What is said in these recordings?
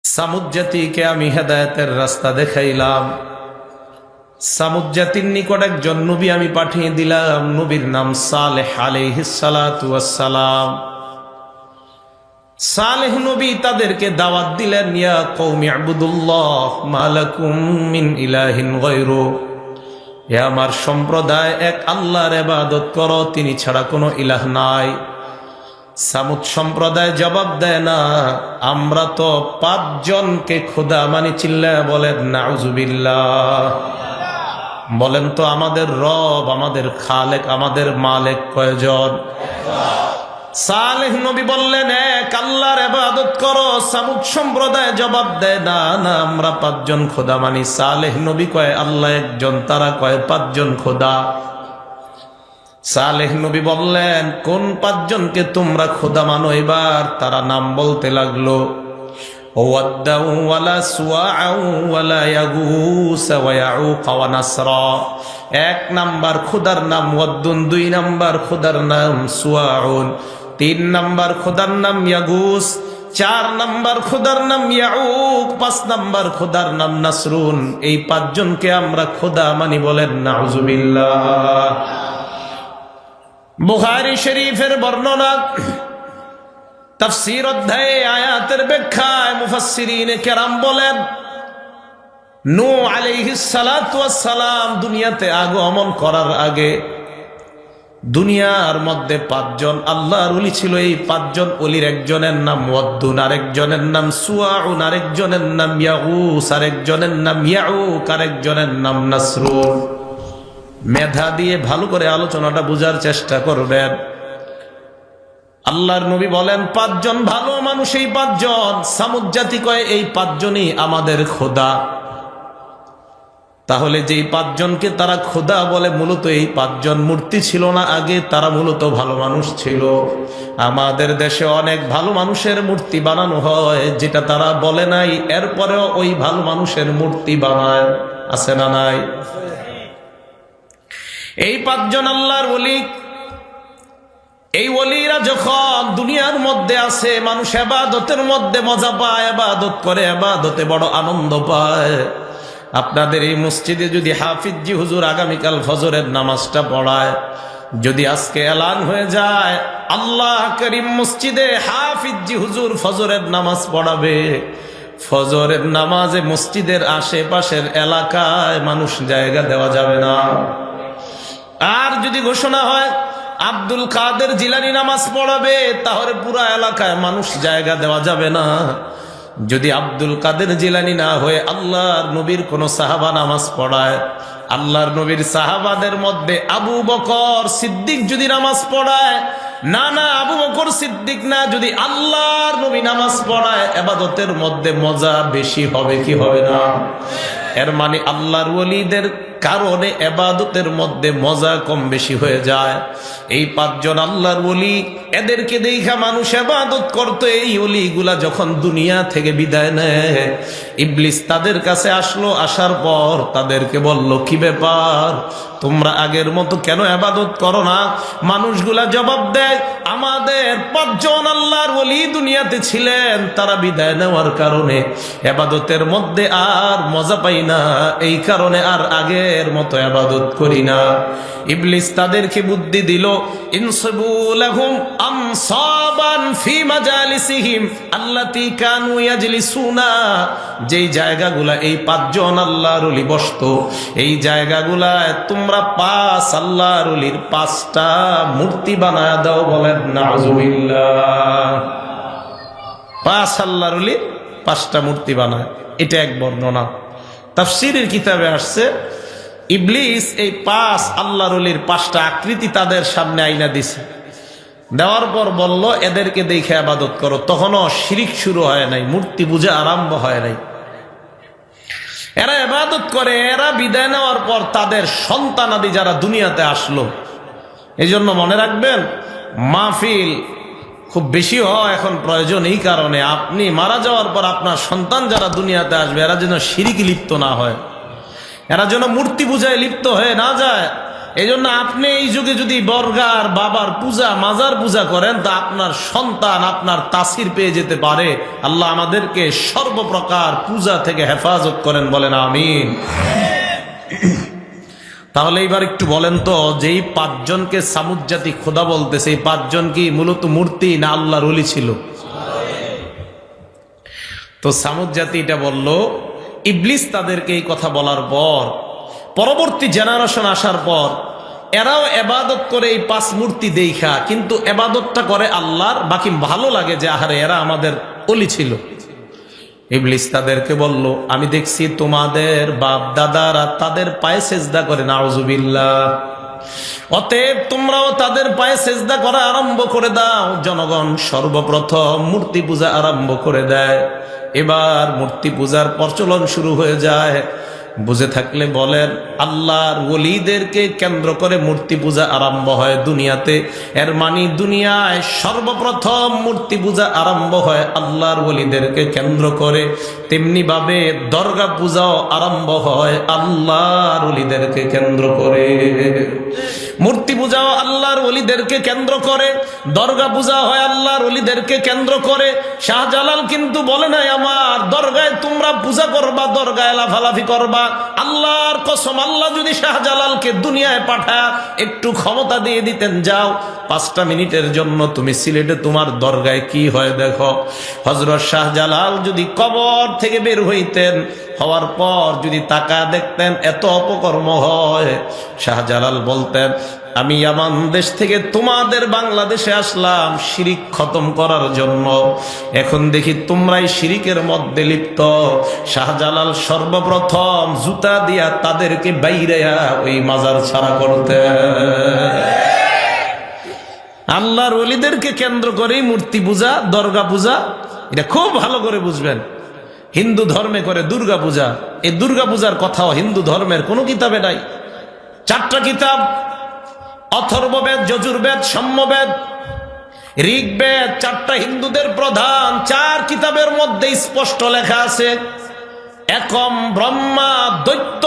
সামুদ জাতিকে আমি হেদায়েতের রাস্তা দেখাইলাম। সামুদ জাতির নিকট একজন নবী আমি পাঠিয়ে দিলাম, নবীর নাম সালেহ আলাইহিস সালাতু ওয়াস সালাম। সালেহ নবী তাদেরকে দাওয়াত দিলেন, ইয়া কওমি ইবুদুল্লাহ মা লাকুম মিন ইলাহিন গায়রু, হে আমার সম্প্রদায়, এক আল্লাহর ইবাদত করো, তিনি ছাড়া কোনো ইলাহ নাই। সামুদ সম্প্রদায় জবাব দেয় না, আমরা তো 5 জনকে খোদা মানি। চিল্লায়া বলেন নাউজুবিল্লাহ। বলেন তো আমাদের রব, আমাদের খালেক, আমাদের মালিক কয়জন? সালেহ নবী বললেন, এক আল্লাহর ইবাদত করো। সামুদ সম্প্রদায় জবাব দেয় না, না আমরা 5 জন খোদা মানি। সালেহ নবী কয় আল্লাহ একজন, তারা কয় 5 জন খোদা। সালেহ নবী বললেন, কোন 5 জনকে তোমরা খোদা মানো? এবার তারা নাম বলতে লাগলো, ওয়াদ্দাউ ওয়ালা সুআউ ওয়ালা ইয়াগুস ওয়া ইয়াউক ওয়া নাসরা। 1 নাম্বার খোদার নাম ওয়াদ্দুন, 2 নাম্বার খোদার নাম সুআউন, 3 নাম্বার খোদার নাম ইয়াগুস, 4 নাম্বার খোদার নাম ইয়াউক, 5 নাম্বার খোদার নাম নাসরুন। এই 5 জনকে আমরা খোদা মানি। বলেন নাউজুবিল্লাহ। বুখারী শরীফের বর্ণনা, তাফসীর অধ্যায়ে আয়াতের ব্যাখ্যায় মুফাসসিরিনে কেরাম বলেন, নূহ আলাইহিস সালাতু ওয়াস সালাম দুনিয়াতে আগমন করার আগে দুনিয়ার মধ্যে 5 জন আল্লাহর ওলি ছিল। এই 5 জন ওলির একজনের নাম ওয়াদ্দুন, আরেকজনের নাম সুআউন, আরেকজনের নাম ইয়াগুস, আরেকজনের নাম ইয়াউক, আরেকজনের নাম নাসরুন। মেধা দিয়ে ভালো করে আলোচনাটা বুঝার চেষ্টা করবেন। আল্লাহর নবী বলেন 5 জন ভালো মানুষ, এই 5 জন। সামুদ জাতি কয় এই 5 জনই আমাদের খোদা। তাহলে যেই 5 জনকে তারা খোদা বলে, মূলত এই 5 জন মূর্তি ছিল না আগে, তারা মূলত ভালো মানুষ ছিল। আমাদের দেশে অনেক ভালো মানুষের মূর্তি বানানো হয়, যেটা তারা বলে নাই, এরপরেও ওই ভালো মানুষের মূর্তি বানায়। আছে না নাই? এই 5 জন আল্লাহর ওলি। এই ওলিরা যখন দুনিয়ার মধ্যে আছে, মানুষ ইবাদতের মধ্যে মজা পায়, ইবাদত করে, ইবাদতে বড় আনন্দ পায়। আপনাদের এই মসজিদে যদি হাফিজি হুজুর আগামীকাল ফজরের নামাজটা পড়ায়, যদি আজকে এলান হয়ে যায় আল্লাহ করিম মসজিদে হাফিজি হুজুর ফজরের নামাজ পড়াবে, ফজরের নামাজে মসজিদের আশেপাশের এলাকায় মানুষ জায়গা দেওয়া যাবে না। আর যদি ঘোষণা হয় আব্দুল কাদের জিলানী নামাজ পড়াবে, তাহলে পুরা এলাকায় মানুষ জায়গা দেওয়া যাবে না। যদি আব্দুল কাদের জিলানী না হয়ে আল্লাহর নবীর কোন সাহাবা নামাজ পড়ায়, আল্লাহর নবীর সাহাবাদের মধ্যে আবু বকর সিদ্দিক যদি নামাজ পড়ায়, না না আবু বকর সিদ্দিক না, যদি আল্লাহর নবী নামাজ পড়ায়, ইবাদতের মধ্যে মজা বেশি হবে কি হবে না? এর মানে আল্লাহর ওলিদের কারণে ইবাদতের মধ্যে মজা কম বেশি হয়ে যায়। এই 5 জন আল্লাহর ওলি, এদেরকে দেখা মানুষ ইবাদত করতো। এই ওলিগুলা যখন দুনিয়া থেকে বিদায় নেয়, ইবলিস তাদের কাছে আসলো। আসার পর তাদেরকে বলল, কি ব্যাপার, তোমরা আগের মতো কেন ইবাদত করো না? মানুষগুলা জবাব দেয়, আমাদের 5 জন আল্লাহর ওলি দুনিয়াতে ছিলেন, তারা বিদায় নেওয়ার কারণে ইবাদতের মধ্যে আর মজা পাই না, এই কারণে আর আগের মতো ইবাদত করি না। ইবলিস তাদেরকে বুদ্ধি দিল, ইনসিবু লাহুম আমসাবান ফি মাজালিসিহিম আল্লাতী কানু ইয়াজলিসুনা। যেই জায়গাগুলা এই 5 জন আল্লাহর ওলি বসতো, এই জায়গাগুলায় তোমরা 5 আল্লাহর ওলির 5টা মূর্তি বানায় দাও। বলেন নাউজুবিল্লাহ। 5 আল্লাহর ওলির 5টা মূর্তি বানায়। এটা এক বর্ণনা। তাফসীরের কিতাবে আসছে, ইবলিস এই 5 আল্লাহর ওলির 5টা আকৃতি তাদের সামনে আইনা দিছে। দেওয়ার পর বলল, এদেরকে দেখে ইবাদত করো। তখনও শিরিক শুরু হয় নাই, মূর্তি পূজা আরম্ভ হয় নাই। এরা ইবাদত করে। এরা বিদায় নেওয়ার পর তাদের সন্তানাদি যারা দুনিয়াতে আসলো, এই জন্য মনে রাখবেন, মাহফিল খুব বেশি হওয়া এখন প্রয়োজন। এই কারণে আপনি মারা যাওয়ার পর আপনার সন্তান যারা দুনিয়াতে আসবে, এরা যেন শিরিকে লিপ্ত না হয়, এরা যেন মূর্তি পূজায় লিপ্ত হয়ে না যায়। এই জন্য আপনি এই যুগে যদি বর্গার বাবার পূজা মাজার পূজা করেন তা আপনার সন্তান আপনার তাসির পেয়ে যেতে পারে। আল্লাহ আমাদেরকে সর্বপ্রকার পূজা থেকে হেফাজত করেন, বলেন আমিন। তাহলে এবার একটু বলেন তো, যেই পাঁচজনকে সামুদ জাতি খোদা বলতেছে, এই পাঁচজন কি মূলত মূর্তি না আল্লাহর ওলি ছিল? তো সামুদ জাতি এটা বলল। ইবলিস তাদেরকে এই কথা বলার পর পরবর্তী জেনারেশন আসার পর এরাও এবাদত করে এই পাঁচ মূর্তি দেখা, কিন্তু এবাদতটা করে আল্লাহর, বাকি ভালো লাগে যে আহারে এরা আমাদের ওলি ছিল। ইবলিস তাদেরকে বলল, আমি দেখছি তোমাদের বাপ দাদারা তাদের পায়ে সেজদা করে, নাউজুবিল্লাহ। অতএব তোমরাও তাদের পায়ে সেজদা করা আরম্ভ করে দাও। জনগণ সর্বপ্রথম মূর্তি পূজা আরম্ভ করে দেয়। এবার মূর্তি পূজার প্রচলন শুরু হয়ে যায়। বুঝে থাকলে বলেন, আল্লাহর ওলিদেরকে কেন্দ্র করে মূর্তি পূজা আরম্ভ হয় দুনিয়াতে। এর মানে দুনিয়ায় সর্বপ্রথম মূর্তি পূজা আরম্ভ হয় আল্লাহর ওলিদেরকে কেন্দ্র করে। তেমনি ভাবে দরগা পূজাও আরম্ভ হয় আল্লাহর ওলিদেরকে কেন্দ্র করে। মূর্তি পূজাও আল্লাহর ওলিদেরকে কেন্দ্র করে, দরগা পূজা হয় আল্লাহর ওলিদেরকে কেন্দ্র করে। শাহজালাল কিন্তু বলে নাই আমার দরগায় তোমরা পূজা করবা, দরগায় লাফালাফি করবা। আল্লাহর কসম, আল্লাহ যদি শাহজালালকে দুনিয়ায় পাঠায় একটু ক্ষমতা দিয়ে দিতেন, যাও 5টা মিনিটের জন্য তুমি সিলেটে তোমার দরগায় কি হয় দেখো। হযরত শাহজালাল যদি কবর থেকে বের হইতেন, হওয়ার পর যদি তাকা দেখতেন এত অপকর্ম হয়, শাহজালাল বলতেন, আমি ইয়ামান দেশ থেকে তোমাদের বাংলাদেশে আসলাম শিরিক খতম করার জন্য, এখন দেখি তোমরাই শিরিকের মধ্যে লিপ্ত। শাহজালাল সর্বপ্রথম জুতা দিয়া তাদেরকে বাইরেয়া ওই মাজার ছাড়া করতে। আল্লাহর ওলিদেরকে কেন্দ্র করেই মূর্তি পূজা, দরগা পূজা, এটা খুব ভালো করে বুঝবেন। হিন্দু ধর্মে করে দুর্গা পূজা, এই দুর্গা পূজার কথাও হিন্দু ধর্মের কোনো কিতাবে নাই। 4টা কিতাব, অথর্ববেদ, যজুর্বেদ, সাম্যবেদ, ঋগ্বেদ, 4টা হিন্দুদের প্রধান 4 কিতাবের মধ্যে স্পষ্ট লেখা আছে, একম ব্রহ্মা দৈত্য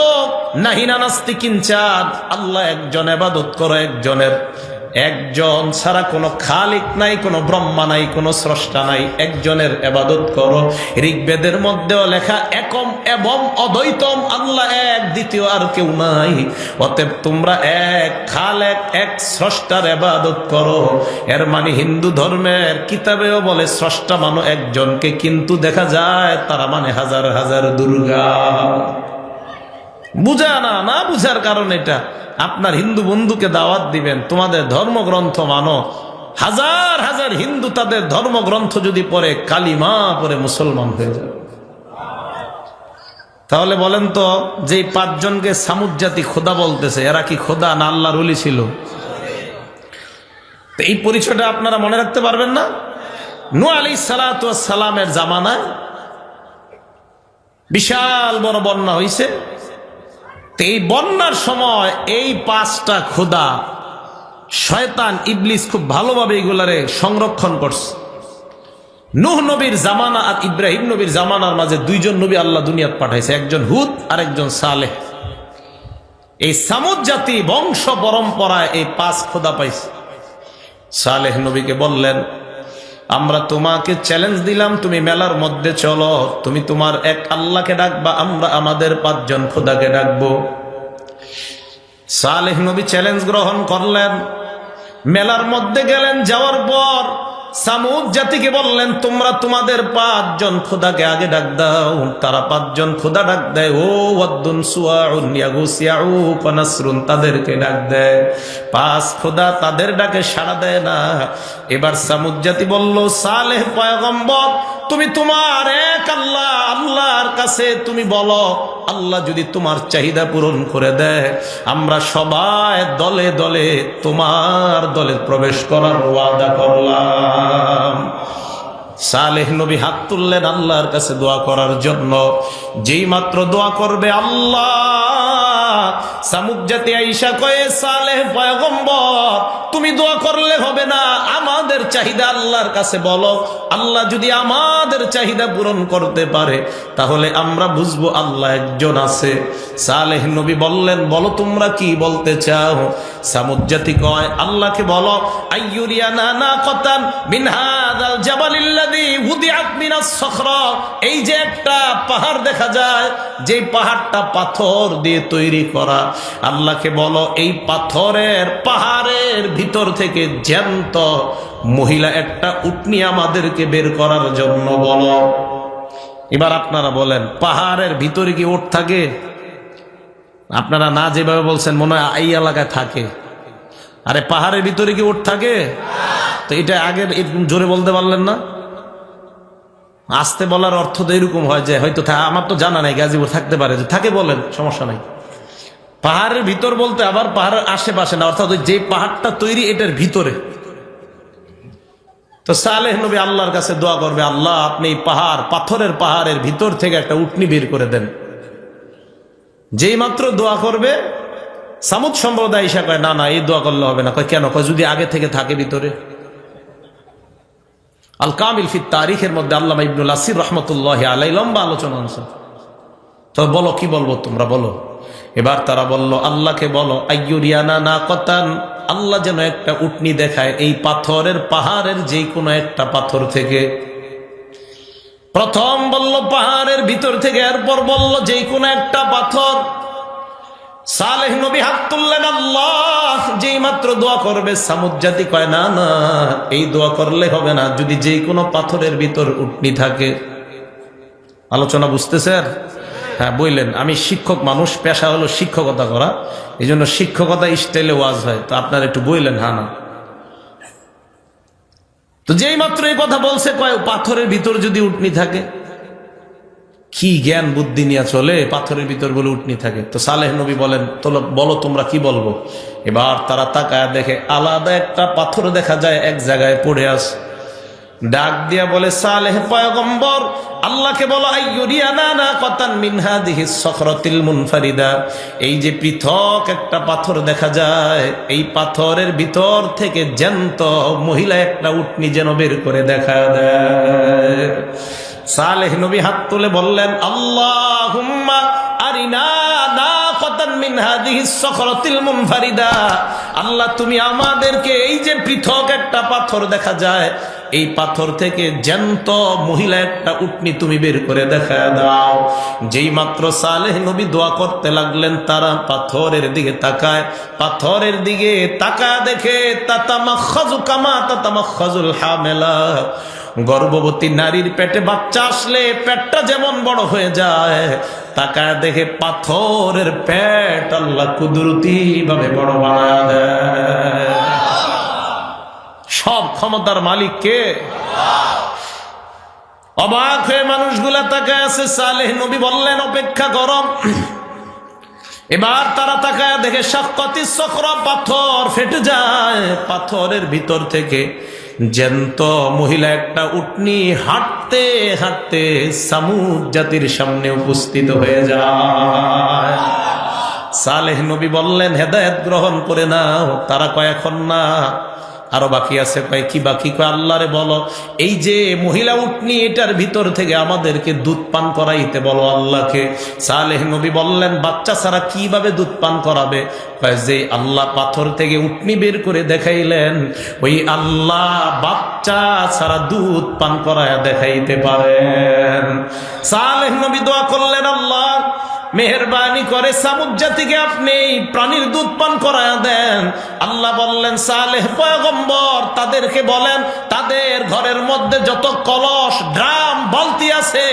নাহিনা নাস্তি কিঞ্চাদ। আল্লাহ একজন, ইবাদত করো একজনের। একজন ছাড়া কোনো খালিক নাই, কোনো ব্রহ্মা নাই, কোনো স্রষ্টা নাই, একজনের ইবাদত করো। ঋগ্বেদের মধ্যেও লেখা একম এবং অদ্বৈতম, আল্লাহ এক, দ্বিতীয় আর কেউ নাই। অতএব তোমরা এক খালেক, এক স্রষ্টার ইবাদত করো। এর মানে হিন্দু ধর্মের কিতাবেও বলে স্রষ্টা মানো একজনকে, কিন্তু দেখা যায় তারা মানে হাজার হাজার দুর্গা। বুঝা না বুঝার কারণ এটা। আপনার হিন্দু বন্ধুকে দাওয়াত দিবেন, তোমাদের ধর্মগ্রন্থ মানো। হাজার হাজার হিন্দু তাদের ধর্মগ্রন্থ যদি পড়ে, কালিমা পড়ে মুসলমান হয়ে যাবে। তাহলে বলেন তো, যে 5 জনকে সামুদ জাতি খোদা বলতেছে, এরা কি খোদা না আল্লাহর ওলি ছিল? এই পরিচয়টা আপনারা মনে রাখতে পারবেন না? নূহ আলাইহিস সালাতু ওয়াস সালামের জামানায় বিশাল বড় বন্যা হইছে। এই বন্যার সময় এই 5টা খোদা শয়তান ইবলিস খুব ভালোভাবে এগুলারে সংরক্ষণ করছে। নূহ নবীর জামানা আর ইব্রাহিম নবীর জামানার মাঝে 2 জন নবী আল্লাহ দুনিয়াত পাঠাইছে, একজন হুদ আর একজন সালেহ। এই সামুদ জাতি বংশ পরম্পরায় এই 5 খোদা পাইছে। সালেহ নবীকে বললেন, আমরা তোমাকে চ্যালেঞ্জ দিলাম, তুমি মেলার মধ্যে চলো, তুমি তোমার এক আল্লাহকে ডাকবা, আমরা আমাদের 5 জন খোদাকে ডাকবো। সালেহ নবী চ্যালেঞ্জ গ্রহণ করলেন, মেলার মধ্যে গেলেন। যাওয়ার পর সামুদ জাতিকে বললেন, তোমরা তোমাদের 5 জন খোদাকে আগে ডাক দাও। তারা 5 জন খোদা ডাক দেয়, ও ওয়াদ্দুন সুয়াউন ইয়াগুস ইয়াউক ওয়া নাসরুন, তাদেরকে ডাক দেয়। 5 খোদা তাদের ডাকে সাড়া দেয় না। এবার সামুদ জাতি বলল, সালেহ পয়গম্বর, তুমি তোমার এক আল্লাহর কাছে তুমি বলো, আল্লাহ যদি তোমার চাহিদা পূরণ করে দেয়, আমরা সবাই দলে দলে তোমার দলে প্রবেশ করার ওয়াদা করলাম। সালেহ নবী হাত তুললেন আল্লাহর কাছে দোয়া করার জন্য। যেই মাত্র দোয়া করবে আল্লাহ, সামুদ জাতি আইসা কয়ে, সালেহ পয়গম্বর, তুমি দোয়া করলে হবে না, আমাদের আমাদের চাহিদা আল্লাহর কাছে বলো। আল্লাহ যদি আমাদের চাহিদা পূরণ করতে পারে তাহলে আমরা বুঝবো আল্লাহ একজন আছে। সালেহ নবী বললেন, বলো তোমরা কি বলতে চাও? সামুদ জাতি কয়, আল্লাহকে বলো, আইয়ুরিয়ানা নাকাতান মিন হাযাল জাবালিল্লাযী উদিআত মিনাস সখরা, এই যে একটা পাহাড় দেখা যায়, যে পাহাড়টা পাথর দিয়ে তৈরি করা, আল্লাহকে বলো এই পাহাড়ের ভিতর থেকে জ্যান্ত মহিলা একটা উটনি আমাদেরকে বের করার জন্য বলো। এবার আপনারা বলেন, পাহাড়ের ভিতরে কি উট থাকে? আপনারা না যেভাবে বলছেন মনে হয় এই এলাকায় থাকে। আরে পাহাড়ের ভিতরে কি উট থাকে? তো এটা আগের জোরে বলতে পারলেন না? আস্তে বলার অর্থ তো এরকম হয় যে হয়তো আমার তো জানা নাই, গাজীপুর থাকতে পারে, যে থাকে বলেন, সমস্যা নাই। পাহাড়ের ভিতর বলতে আবার পাহাড়ের আশেপাশে না, অর্থাৎ যে পাহাড়টা তৈরি এটার ভিতরে। তো সালেহ নবী আল্লাহর কাছে দোয়া করবে, আল্লাহ আপনি এই পাহাড়ের ভিতর থেকে একটা উটনি বের করে দেন। যেই মাত্র দোয়া করবে, সামুদ সম্প্রদায় ঈশা কয়, না না এই দোয়া করলে হবে না। কয় কেন? কয় যদি আগে থেকে থাকে ভিতরে। আল কামিল ফি তারিখের মধ্যে আল্লামা ইবনুল আসির রহমতুল্লাহি আলাইহি লম্বা আলোচনা আছে। তো বলো, কি বলবো তোমরা বলো। এবার তারা বলল, আল্লাহকে বলো আইয়ুরিয়ানা নাকাতান, আল্লাহ যেন একটা উটনি দেখায় এই পাহাড়ের যে কোনো একটা পাথর থেকে। প্রথম বলল পাহাড়ের ভিতর থেকে, এরপর বলল যে কোনো একটা পাথর। সালেহ নবী হাত তুললেন, আল্লাহ যেই মাত্র দোয়া করবে, সামুদ জাতি কয়, না না এই দোয়া করলে হবে না, যদি যে কোনো পাথরের ভিতর উটনি থাকে। আলোচনা বুঝতেছেন? হ্যাঁ বললেন, আমি শিক্ষক মানুষ, পেশা হলো শিক্ষকতা করা, এই জন্য শিক্ষকতা স্টাইলে ওয়াজ হয়, তো আপনারা একটু বললেন হ্যাঁ না। তো যেই মাত্র এই কথা বলছে, কয় পাথরের ভিতর যদি উটনি থাকে। কি জ্ঞান বুদ্ধি নিয়ে চলে, পাথরের ভিতর বলে উটনি থাকে। তো সালেহ নবী বলেন, বলো তোমরা কি বলবো। এবার তারা তাকায় দেখে আলাদা একটা পাথর দেখা যায় এক জায়গায় পড়ে আছে। ডাক দিয়া বলে, সালেহ পয়গম্বর আল্লাহকে বলো আইয়ুরিয়ানা নাকাতান মিন হাযিহিস সখরাতিল মুনফারিদা, এই যে পৃথক একটা পাথর দেখা যায়, এই পাথরের ভিতর থেকে জ্যান্ত মহিলা একটা উটনি যেন বের করে দেখা দেয়। সালেহ নবী হাত তুলে বললেন, আল্লাহুম্মা আরিনা নাকাতান মিন হাযিহিস সখরাতিল মুনফারিদা, আল্লাহ তুমি আমাদেরকে এই যে পৃথক একটা পাথর দেখা যায়, এই পাথর থেকে জ্যান্ত মহিলা একটা উটনি তুমি বের করে দেখা দাও। যেই মাত্র সালেহ নবী দোয়া করতে লাগলেন, তারা পাথরের দিকে তাকায়, পাথরের দিকে তাকায় দেখে তাতামাখাযু কামা তাতামাখাযুল হামেলা, গর্ভবতী নারীর পেটে বাচ্চা আসলে পেটটা যেমন বড় হয়ে যায়, তাকায় দেখে পাথরের পেট আল্লাহ কুদরতি ভাবে বড় বানায় দেয়। সব ক্ষমতার মালিক কে? অবাক হয়ে মানুষগুলা তাকায় আছে। সালেহ নবী বললেন, অপেক্ষা করো। এবার তারা তাকায় দেখে শাক্কাতিস সখরা, পাথর ফেটে যায়, পাথরের ভিতর থেকে জ্যান্ত মহিলা একটা উটনি হাঁটতে হাঁটতে সামুদ জাতির সামনে উপস্থিত হয়ে যায়। সালেহ নবী বললেন, হেদায়েত গ্রহণ করে নাও। তারা কয় এখন না, আরো বাকি আছে। কয় কি বাকি? কয় আল্লাহরে বলো এই যে মহিলা উটনি এটার ভিতর থেকে আমাদেরকে দুধ পান করাইতে বলো আল্লাহকে। সালেহ নবী বললেন, বাচ্চা ছাড়া কিভাবে দুধ পান করাবে? কয় যে আল্লাহ পাথর থেকে উটনি বের করে দেখাইলেন, ওই আল্লাহ বাচ্চা ছাড়া দুধ পান করায় দেখাইতে পারেন। সালেহ নবী দোয়া করলেন, আল্লাহ মেহেরবানি করে সামুদ জাতিকে আপনি প্রাণীর দুধ পান করায়া দেন। আল্লাহ বললেন, সালেহ পয়গম্বর তাদেরকে বলেন তাদের ঘরের মধ্যে যত কলস, ড্রাম, বালতি আছে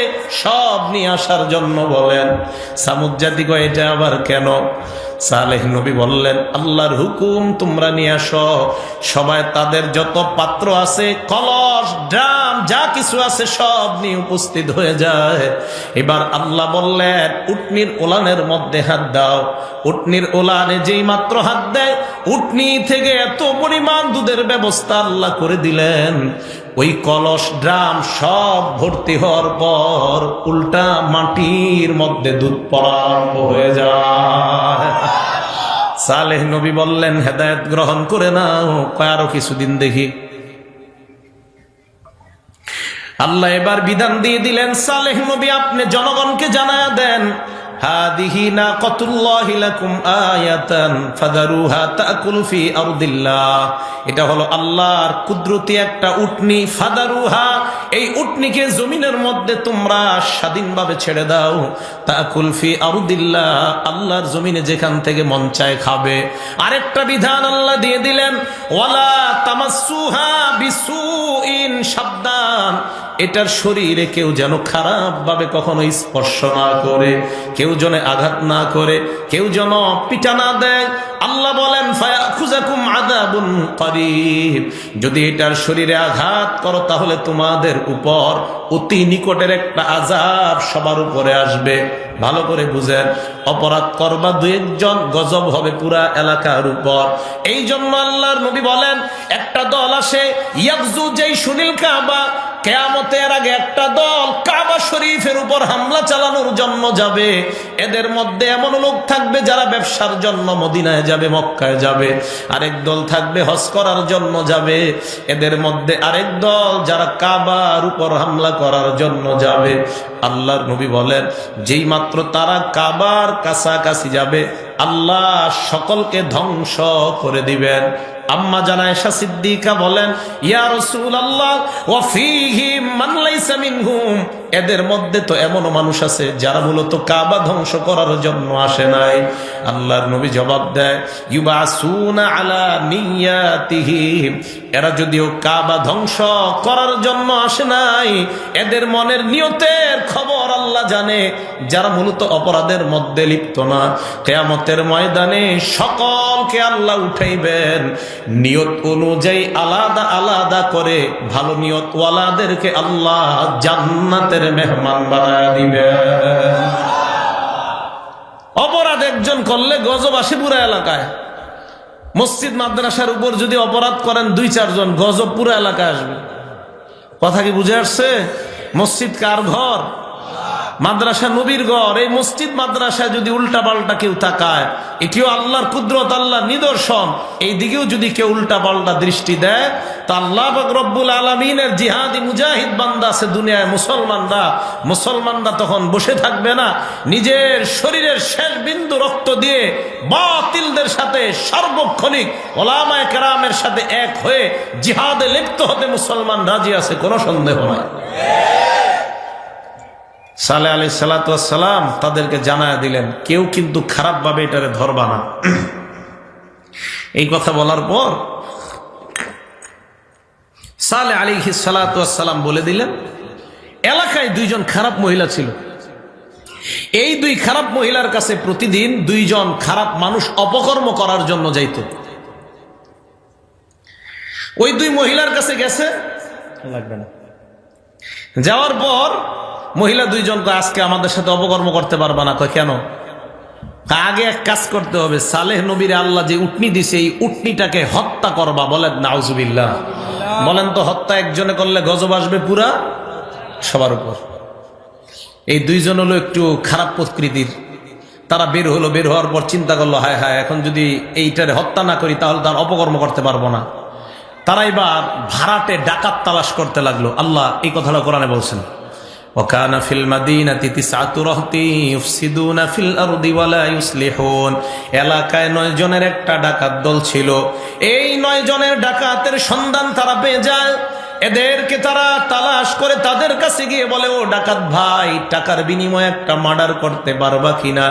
সব নিয়ে আসার জন্য বলেন। সামুদ জাতি কয়, এটা আবার কেন? সালেহ নবী বললেন, আল্লাহর হুকুম, তোমরা নিয়ে আসো। সবাই তাদের যত পাত্র আছে, কলস, ড্রাম, যা কিছু আছে সব নিয়ে উপস্থিত হয়ে যায়। এবার আল্লাহ বললেন, উটনির ওলানের মধ্যে হাত দাও। উটনির ওলানে যেই মাত্র হাত দেয়, উটনি থেকে এত পরিমাণ দুধের ব্যবস্থা আল্লাহ করে দিলেন। ওই কলস, ড্রাম সব ভর্তি হওয়ার পর উল্টা মাটির মধ্যে দুধ পড়া আরম্ভ হয়ে যায়। সালেহ নবী বললেন, হেদায়েত গ্রহণ করে নাও। কয় আরো কিছুদিন দেখি। আল্লাহ এবার বিধান দিয়ে দিলেন, সালেহ নবী আপনি জনগণকে জানায়া দেন, হাদিহি নাকাতুল্লাহি লাকুম আয়াতান ফাদারুহা তাকুল ফি আরদিল্লাহ, এটা হলো আল্লাহর কুদরতি একটা উটনি। ফাদারুহা, এই উটনিকে জমিনের মধ্যে তোমরা স্বাধীনভাবে ছেড়ে দাও। তাকুল ফি আরদিল্লাহ, আল্লাহর জমিনে যেখান থেকে মন চায় খাবে। আরেকটা বিধান আল্লাহ দিয়ে দিলেন, ওয়ালা তামাসসুহা বিসুইন, সাবধান এটার শরীরে কেউ যেন খারাপ ভাবে কখনো স্পর্শ না করে, কেউ যেন আঘাত না করে, কেউ যেন পিটা না দেয়। আল্লাহ বলেন ফায়াখুযাকুম আযাবুন করিব, যদি এটার শরীরে আঘাত করো তাহলে তোমাদের উপর অতি নিকটের একটা আযাব সবার উপরে আসবে। ভালো করে বুঝেন, অপরাধ করবা দুই একজন, গজব হবে পুরা এলাকার উপর। এই জন্য আল্লাহর নবী বলেন, একটা দল আসে ইয়াগজু জাইশুল কাবা, কিয়ামতের আগে একটা দল কাবা শরীফের উপর হামলা চালানোর জন্য যাবে। এদের মধ্যে এমন লোক থাকবে যারা ব্যবসার জন্য মদিনায় যাবে, মক্কায় যাবে। আরেক দল থাকবে হজ করার জন্য যাবে। এদের মধ্যে আরেক দল যারা কাবার উপর হামলা করার জন্য যাবে। আল্লাহর নবী বলেন, যেই মাত্র তারা কাবার কাছাকাছি যাবে, আল্লাহ সকলকে ধ্বংস করে দিবেন। আম্মা জানা আয়েশা সিদ্দিকা বলেন, ইয়া রাসূলুল্লাহ ওয়া ফীহিম মান লাইসা মিনহুম, এদের মধ্যে তো এমন মানুষ আছে যারা মূলত কাবা ধ্বংস করার জন্য আসে নাই। আল্লাহর নবী জবাব দেয়, ইউবাসুনা আলা নিয়াতিহিম, এরা যদিও কাবা ধ্বংস করার জন্য আসে নাই, এদের মনের নিয়তের খবর আল্লাহ জানে। যারা মূলত অপরাধের মধ্যে লিপ্ত না, কিয়ামতের ময়দানে সকলকে আল্লাহ উঠাইবেন, নিয়ত অনুযায়ী আলাদা আলাদা করে ভালো নিয়তওয়ালাদেরকে আল্লাহ জান্নাতের মেহমান বানায় দিবেন। অপরাধ একজন করলে গজব আসে পুরো এলাকায়। মসজিদ মাদ্রাসার উপর যদি অপরাধ করেন দুই চারজন, গজব পুরো এলাকায় আসবে। কথা কি বুঝে আসছে? মসজিদ কার ঘর? মাদ্রাসা নবীর ঘর। এই মসজিদ মাদ্রাসায় যদি উল্টা পাল্টা কেউ তাকায়, এটিও আল্লাহর কুদরত, আল্লাহর নিদর্শন। এই দিকেও যদি কেউ উল্টা পাল্টা দৃষ্টি দেয়, তা আল্লাহ পাক রব্বুল আলামিনের জিহাদি মুজাহিদ বান্দা আছে দুনিয়ায়, মুসলমানরা তখন বসে থাকবে না। নিজের শরীরের শেষ বিন্দু রক্ত দিয়ে বাতিলদের সাথে সার্বক্ষণিক ওলামায়ে কেরামের সাথে এক হয়ে জিহাদে লিপ্ত হতে মুসলমান রাজি আছে, কোনো সন্দেহ নাই। সালেহ আলাইহিস সালাতু ওয়াস সালাম তাদেরকে জানায়া দিলেন, কেউ কিন্তু খারাপ ভাবে এটারে ধরবা না। এই কথা বলার পর সালেহ আলাইহিস সালাতু ওয়াস সালাম বলে দিলেন, এলাকায় দুইজন খারাপ মহিলা ছিল। এই দুই খারাপ মহিলার কাছে প্রতিদিন দুইজন খারাপ মানুষ অপকর্ম করার জন্য যাইত। ওই দুই মহিলার কাছে গেছে, লাগবে না। যাওয়ার পর মহিলা দুইজনকে, আজকে আমাদের সাথে অপকর্ম করতে পারবা না। কয় কেন? আগে এক কাজ করতে হবে, সালেহ নবীর আল্লাহ যে উটনি দিছে এই উটনিটাকে হত্যা করবা। বলেন নাউজুবিল্লাহ। বলেন তো, হত্যা একজনে করলে গজব আসবে পুরা সবার উপর। এই দুইজন হলো একটু খারাপ প্রকৃতির। তারা বের হওয়ার পর চিন্তা করলো, হায় হায়, এখন যদি এইটারে হত্যা না করি তাহলে তার অপকর্ম করতে পারবো না। তারা এবার ভাড়াটে ডাকাত তালাশ করতে লাগলো। আল্লাহ এই কথাটা কোরআনে বলছেন, وكان في المدينة 9 رهط يفسدون في الأرض ولا يصلحون। এলাকায় 9 জনের একটা ডাকাত দল ছিল। এই 9 জনের ডাকাতের সন্ধান তারা পেয়ে যায়। এদেরকে তারা তালাশ করে তাদের কাছে গিয়ে বলে, ও ডাকাত ভাই, টাকার বিনিময়ে একটা মার্ডার করতে পারবা কিনা?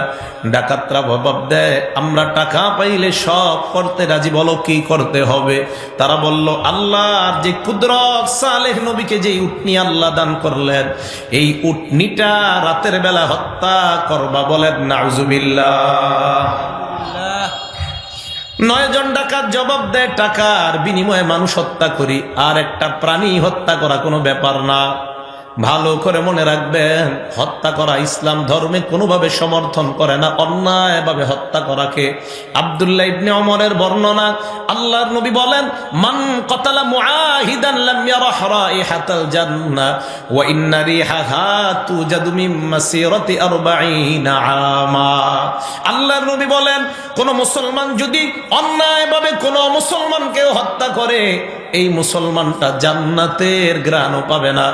ডাকাতরা জবাব দেয়, আমরা টাকা পাইলে সব করতে রাজি, বলো কি করতে হবে? তারা বলল, আল্লাহর যে কুদরত, সালেহ নবীকে যে উটনি আল্লাহ দান করলেন, এই উটনিটা রাতের বেলা হত্যা করবা। বলেন নাউজুবিল্লাহ। 9 জন ডাকাত জবাব দেয়, টাকার বিনিময়ে মানুষ হত্যা করি, আর একটা প্রাণী হত্যা করা কোনো ব্যাপার না। ভালো করে মনে রাখবেন, হত্যা করা ইসলাম ধর্মে কোনোভাবে সমর্থন করে না, অন্যায়ভাবে হত্যা করাকে। আব্দুল্লাহ ইবনে ওমরের বর্ণনা, আল্লাহর নবী বলেন, মান কতালা মুআহিদান লাম ইয়ারাহ রাইহাতাল জান্নাহ ওয়া ইন্না রিহাহা তুজাদু মিন মাসিরাতি 40 আমা। আল্লাহর নবী বলেন, কোন মুসলমান যদি অন্যায়ভাবে কোন মুসলমানকে হত্যা করে, এই মুসলমানটা জান্নাতের ঘ্রাণও পাবে না,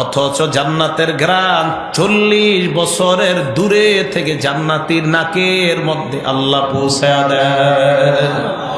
অথচ জান্নাতের ঘ্রাণ 40 বছরের দূরে থেকে জান্নাতীর নাকের মধ্যে আল্লাহ পৌঁছায় দেয়।